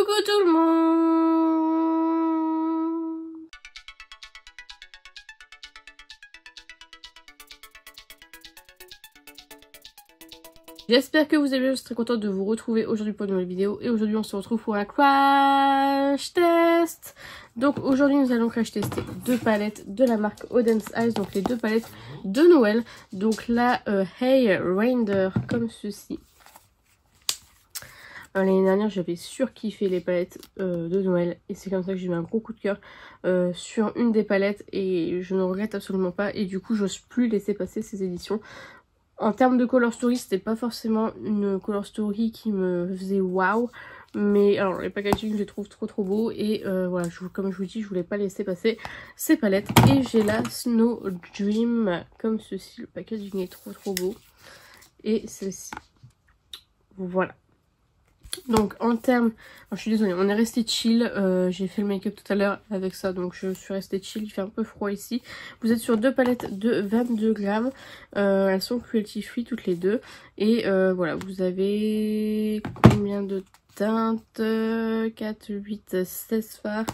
Coucou tout le monde. J'espère que vous allez bien, je suis très contente de vous retrouver aujourd'hui pour une nouvelle vidéo. Et aujourd'hui on se retrouve pour un crash test. Donc aujourd'hui nous allons crash tester deux palettes de la marque Odense Eyes. Donc les deux palettes de Noël. Donc la Hey Reindeer comme ceci. L'année dernière j'avais surkiffé les palettes de Noël et c'est comme ça que j'ai eu un gros coup de cœur sur une des palettes et je ne regrette absolument pas et du coup j'ose plus laisser passer ces éditions. En termes de color story, c'était pas forcément une color story qui me faisait waouh, mais alors les packaging je les trouve trop beaux et voilà, comme je vous dis, je voulais pas laisser passer ces palettes. Et j'ai la Snow Dream comme ceci, le packaging est trop beau et celle-ci, voilà. Donc en termes, je suis désolée, on est resté chill, j'ai fait le make-up tout à l'heure avec ça, donc je suis restée chill, il fait un peu froid ici. Vous êtes sur deux palettes de 22 grammes, elles sont cruelty free toutes les deux. Et voilà, vous avez combien de teintes? 4, 8, 16 fards,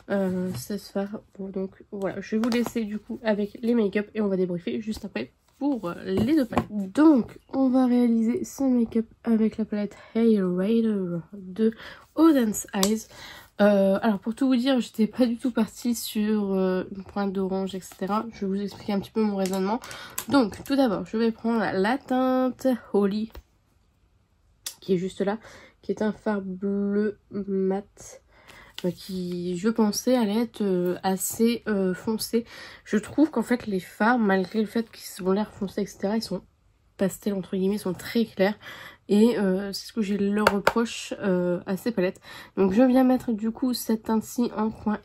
16 fards. Bon, donc voilà, je vais vous laisser du coup avec les make-up et on va débriefer juste après pour les deux palettes. Donc on va réaliser ce make-up avec la palette Hey Reindeer de Odense Eyes. Alors pour tout vous dire, j'étais pas du tout partie sur une pointe d'orange, etc. Je vais vous expliquer un petit peu mon raisonnement. Donc tout d'abord je vais prendre la teinte Holly qui est juste là, qui est un fard bleu mat qui je pensais allait être assez foncé. Je trouve qu'en fait les fards, malgré le fait qu'ils ont l'air foncés etc, ils sont pastel entre guillemets, ils sont très clairs et c'est ce que j'ai le reproche à ces palettes. Donc je viens mettre du coup cette teinte-ci en coin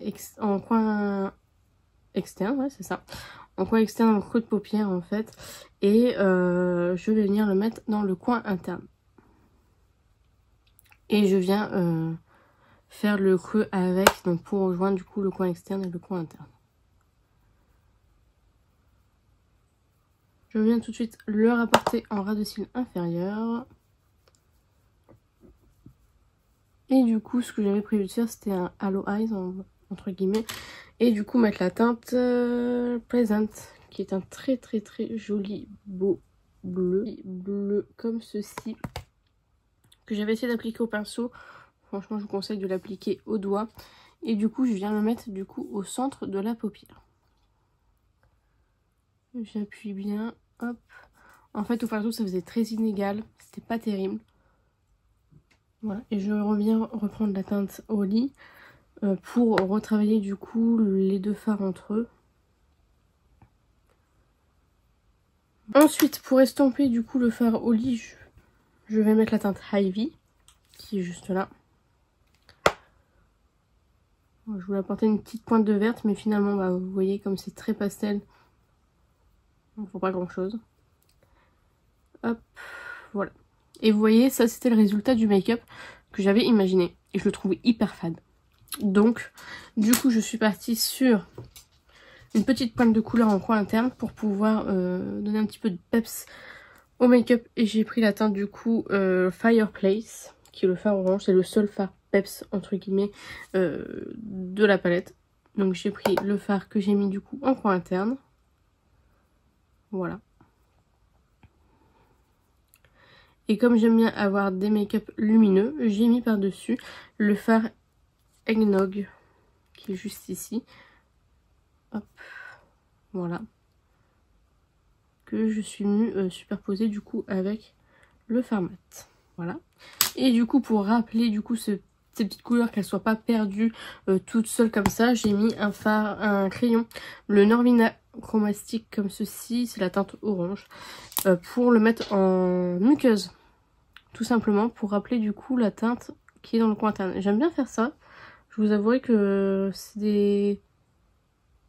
externe, ouais c'est ça, en coin externe, dans le creux de paupière en fait, et je vais venir le mettre dans le coin interne et je viens faire le creux avec, donc pour rejoindre du coup le coin externe et le coin interne. Je viens tout de suite le rapporter en ras de cils inférieur. Et du coup ce que j'avais prévu de faire c'était un Halo Eyes entre guillemets. Et du coup mettre la teinte Present qui est un très joli beau bleu comme ceci. Que j'avais essayé d'appliquer au pinceau. Franchement je vous conseille de l'appliquer au doigt. Et du coup je viens le mettre du coup au centre de la paupière. J'appuie bien, hop. En fait au pinceau ça faisait très inégal, c'était pas terrible. Voilà, et je reviens reprendre la teinte Holly pour retravailler du coup les deux fards entre eux. Ensuite pour estomper du coup le fard Holly, je vais mettre la teinte Ivy qui est juste là. Je voulais apporter une petite pointe de verte, mais finalement, bah, vous voyez, comme c'est très pastel, il ne faut pas grand chose. Hop, voilà. Et vous voyez, ça c'était le résultat du make-up que j'avais imaginé. Et je le trouvais hyper fade. Donc, du coup, je suis partie sur une petite pointe de couleur en coin interne pour pouvoir donner un petit peu de peps au make-up. Et j'ai pris la teinte du coup Fireplace, qui est le fard orange. C'est le seul fard peps entre guillemets de la palette. Donc j'ai pris le fard que j'ai mis du coup en coin interne. Voilà. Et comme j'aime bien avoir des make-up lumineux, j'ai mis par dessus le fard Eggnog qui est juste ici. Hop, voilà. Que je suis venue superposer du coup avec le fard mat. Voilà. Et du coup pour rappeler du coup ces petites couleurs, qu'elles soient pas perdues toutes seules comme ça, j'ai mis un crayon, le Norvina Chromastic comme ceci, c'est la teinte orange, pour le mettre en muqueuse, tout simplement pour rappeler du coup la teinte qui est dans le coin interne. J'aime bien faire ça, je vous avouerai que c'est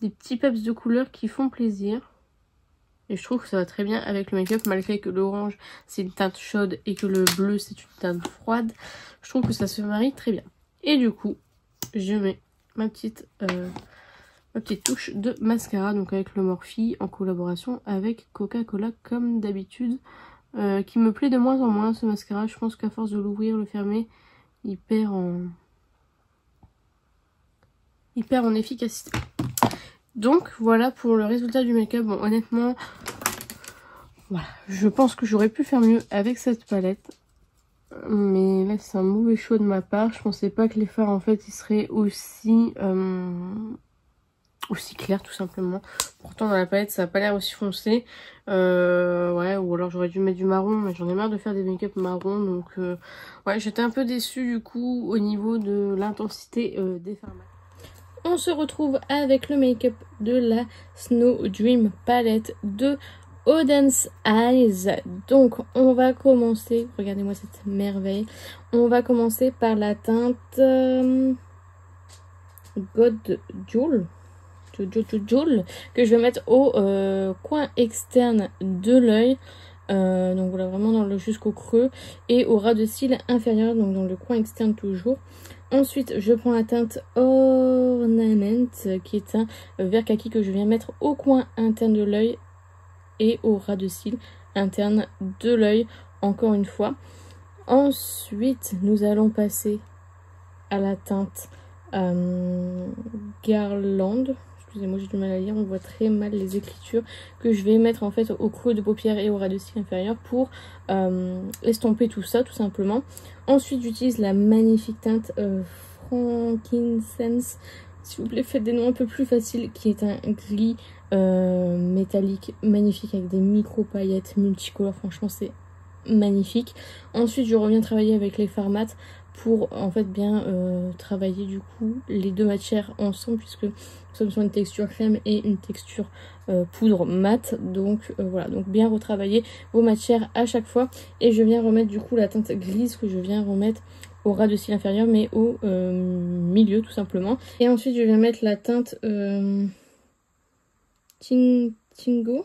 des petits peps de couleurs qui font plaisir. Et je trouve que ça va très bien avec le make-up, malgré que l'orange c'est une teinte chaude et que le bleu c'est une teinte froide. Je trouve que ça se marie très bien. Et du coup, je mets ma petite touche de mascara, donc avec le Morphe en collaboration avec Coca-Cola comme d'habitude. Qui me plaît de moins en moins ce mascara. Je pense qu'à force de l'ouvrir, le fermer, il perd hyper en efficacité. Donc voilà pour le résultat du make-up. Bon, honnêtement, voilà, je pense que j'aurais pu faire mieux avec cette palette. Mais là c'est un mauvais choix de ma part. Je pensais pas que les fards en fait ils seraient aussi clairs tout simplement. Pourtant dans la palette ça a pas l'air aussi foncé. Ouais, ou alors j'aurais dû mettre du marron, mais j'en ai marre de faire des make-up marron. Donc ouais, j'étais un peu déçue du coup au niveau de l'intensité des fards mat. On se retrouve avec le make-up de la Snow Dream palette de Auden's Eyes. Donc on va commencer, regardez-moi cette merveille, on va commencer par la teinte God Jewel que je vais mettre au coin externe de l'œil. Donc voilà, vraiment jusqu'au creux et au ras de cils inférieur, donc dans le coin externe toujours. Ensuite je prends la teinte Ornament qui est un vert kaki que je viens mettre au coin interne de l'œil et au ras de cils interne de l'œil encore une fois. Ensuite nous allons passer à la teinte Garland. Excusez-moi, j'ai du mal à lire, on voit très mal les écritures, que je vais mettre en fait au creux de paupière et au ras de cils inférieur pour estomper tout ça tout simplement. Ensuite j'utilise la magnifique teinte Frankincense, s'il vous plaît faites des noms un peu plus faciles, qui est un gris métallique magnifique avec des micro paillettes multicolores, franchement c'est magnifique. Ensuite je reviens travailler avec les fards mat pour en fait bien travailler du coup les deux matières ensemble, puisque nous sommes sur une texture crème et une texture poudre mat. Donc voilà, donc bien retravailler vos matières à chaque fois. Et je viens remettre du coup la teinte grise que je viens remettre au ras de cils inférieur, mais au milieu tout simplement. Et ensuite je viens mettre la teinte Tingo.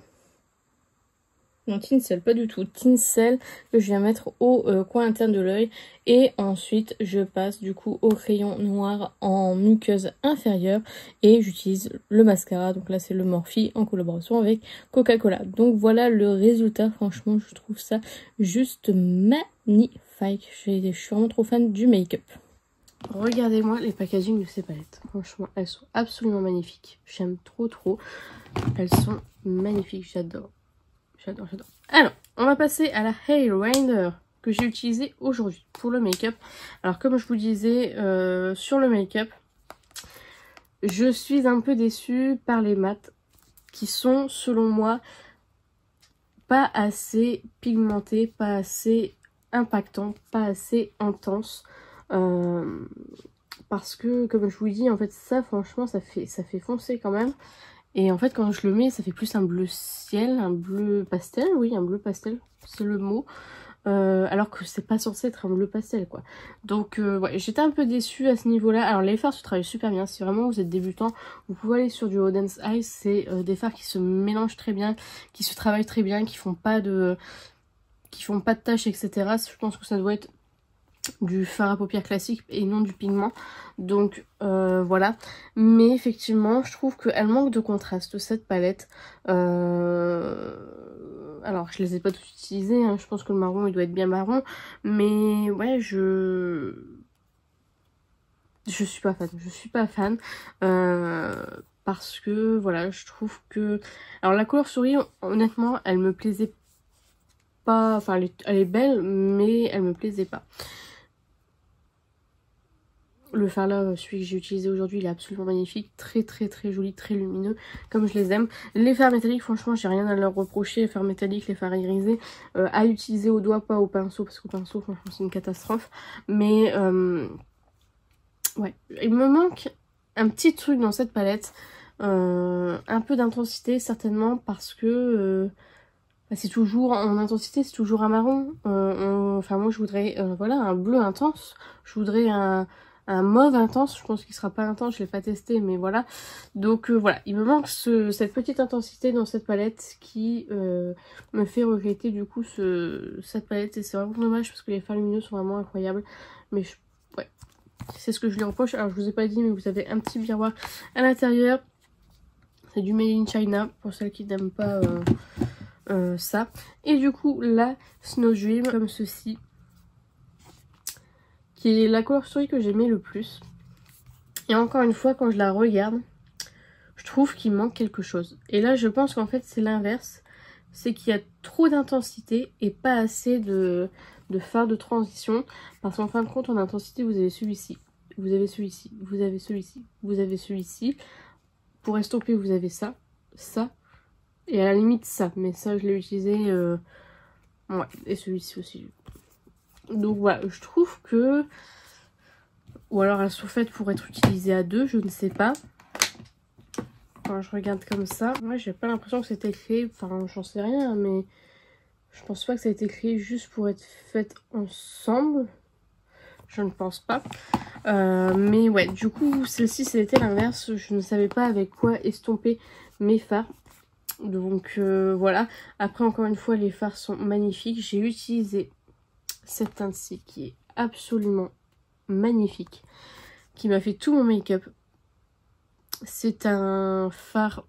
Non, Tinsel, pas du tout. Tinsel que je viens mettre au coin interne de l'œil. Et ensuite, je passe du coup au crayon noir en muqueuse inférieure. Et j'utilise le mascara. Donc là, c'est le Morphe en collaboration avec Coca-Cola. Donc voilà le résultat. Franchement, je trouve ça juste magnifique. Je suis vraiment trop fan du make-up. Regardez-moi les packaging de ces palettes. Franchement, elles sont absolument magnifiques. J'aime trop. Elles sont magnifiques. J'adore. Alors, on va passer à la Eyeliner que j'ai utilisée aujourd'hui pour le make-up. Alors, comme je vous disais, sur le make-up, je suis un peu déçue par les mats qui sont, selon moi, pas assez pigmentés, pas assez impactants, pas assez intenses. Parce que, comme je vous dis, en fait, ça, franchement, ça fait foncer quand même. Et en fait quand je le mets ça fait plus un bleu ciel, un bleu pastel, oui un bleu pastel c'est le mot, alors que c'est pas censé être un bleu pastel quoi. Donc ouais, j'étais un peu déçue à ce niveau là. Alors les fards se travaillent super bien, si vraiment vous êtes débutant vous pouvez aller sur du Auden's Eyes, c'est des fards qui se mélangent très bien, qui se travaillent très bien, qui font pas de taches etc. Je pense que ça doit être du fard à paupières classique et non du pigment, donc voilà. Mais effectivement je trouve qu'elle manque de contraste cette palette. Alors je les ai pas tous utilisés hein. Je pense que le marron il doit être bien marron, mais ouais je suis pas fan, parce que voilà, je trouve que alors la couleur souris honnêtement elle me plaisait pas, enfin elle est belle mais elle me plaisait pas. Le fard là, celui que j'ai utilisé aujourd'hui, il est absolument magnifique, très joli, très lumineux, comme je les aime. Les fards métalliques, franchement, j'ai rien à leur reprocher. Les fards métalliques, les fards irisés, à utiliser au doigt, pas au pinceau, parce qu'au pinceau, franchement, c'est une catastrophe. Mais, ouais, il me manque un petit truc dans cette palette, un peu d'intensité, certainement, parce que... c'est toujours en intensité, c'est toujours un marron. Enfin moi je voudrais voilà un bleu intense, je voudrais un mauve intense, je pense qu'il sera pas intense, je l'ai pas testé mais voilà. Donc voilà, il me manque cette petite intensité dans cette palette qui me fait regretter du coup cette palette, et c'est vraiment dommage parce que les fards lumineux sont vraiment incroyables. Mais ouais, c'est ce que je lui reproche. Alors je vous ai pas dit mais vous avez un petit miroir à l'intérieur, c'est du Made in China pour celles qui n'aiment pas... ça. Et du coup la Snow Dream comme ceci, qui est la couleur souris que j'aimais le plus. Et encore une fois, quand je la regarde, je trouve qu'il manque quelque chose. Et là, je pense qu'en fait, c'est l'inverse. C'est qu'il y a trop d'intensité et pas assez de phare de transition. Parce qu'en fin de compte, en intensité, vous avez celui-ci. Vous avez celui-ci. Vous avez celui-ci. Vous avez celui-ci. Pour estomper, vous avez ça. Ça. Et à la limite, ça. Mais ça, je l'ai utilisé... Ouais. Et celui-ci aussi. Donc voilà, je trouve que... Ou alors elles sont faites pour être utilisées à deux, je ne sais pas. Quand je regarde comme ça, moi j'ai pas l'impression que c'était créé, enfin j'en sais rien, mais je pense pas que ça a été créé juste pour être fait ensemble. Je ne pense pas. Mais ouais, du coup, celle-ci c'était l'inverse. Je ne savais pas avec quoi estomper mes fards. Donc voilà. Après, encore une fois, les fards sont magnifiques. J'ai utilisé cette teinte-ci qui est absolument magnifique, qui m'a fait tout mon make-up. C'est un fard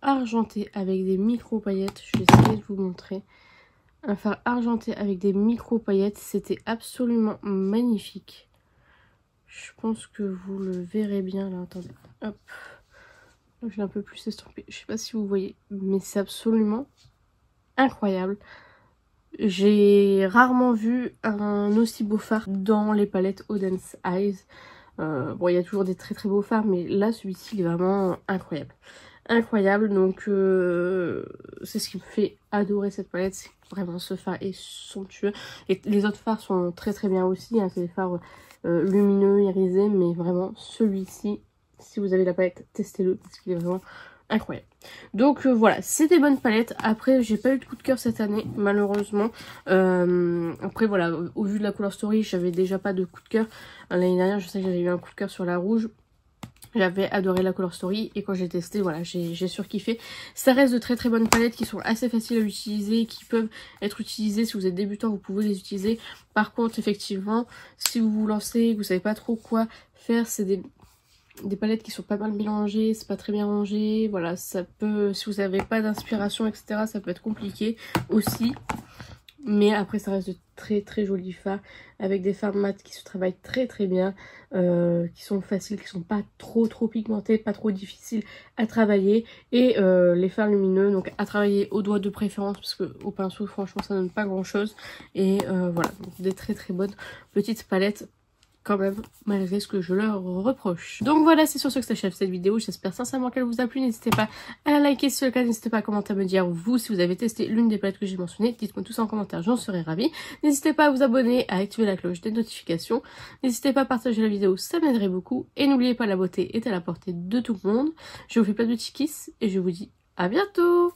argenté avec des micro paillettes. Je vais essayer de vous montrer. Un fard argenté avec des micro paillettes. C'était absolument magnifique. Je pense que vous le verrez bien là. Attendez. Hop. Là, je l'ai un peu plus estompé. Je sais pas si vous voyez. Mais c'est absolument incroyable. J'ai rarement vu un aussi beau fard dans les palettes Odense Eyes. Bon, il y a toujours des très très beaux fards, mais là, celui-ci, il est vraiment incroyable. Incroyable, donc c'est ce qui me fait adorer cette palette. C'est vraiment, ce fard est somptueux. Et les autres fards sont très très bien aussi, hein. C'est des fards lumineux, irisés, mais vraiment, celui-ci, si vous avez la palette, testez-le, parce qu'il est vraiment incroyable. Donc voilà, c'est des bonnes palettes. Après, j'ai pas eu de coup de cœur cette année, malheureusement. Après voilà, au vu de la Color Story, j'avais déjà pas de coup de cœur. L'année dernière, je sais que j'avais eu un coup de cœur sur la rouge. J'avais adoré la Color Story et quand j'ai testé, voilà, j'ai surkiffé. Ça reste de très très bonnes palettes qui sont assez faciles à utiliser, qui peuvent être utilisées. Si vous êtes débutant, vous pouvez les utiliser. Par contre, effectivement, si vous vous lancez, que vous savez pas trop quoi faire, c'est des palettes qui sont pas mal mélangées, c'est pas très bien rangé, voilà, ça peut, si vous n'avez pas d'inspiration, etc., ça peut être compliqué aussi. Mais après, ça reste de très très jolis fards, avec des fards mat qui se travaillent très très bien, qui sont faciles, qui sont pas trop pigmentés, pas trop difficiles à travailler. Et les fards lumineux, donc à travailler au doigt de préférence, parce que au pinceau, franchement, ça donne pas grand chose. Et voilà, donc des très très bonnes petites palettes quand même, malgré ce que je leur reproche. Donc voilà, c'est sur ce que s'achève cette vidéo. J'espère sincèrement qu'elle vous a plu. N'hésitez pas à la liker si c'est le cas. N'hésitez pas à commenter, à me dire vous si vous avez testé l'une des palettes que j'ai mentionnées. Dites-moi tout ça en commentaire, j'en serais ravie. N'hésitez pas à vous abonner, à activer la cloche des notifications. N'hésitez pas à partager la vidéo, ça m'aiderait beaucoup. Et n'oubliez pas, la beauté est à la portée de tout le monde. Je vous fais plein de petits kisses et je vous dis à bientôt.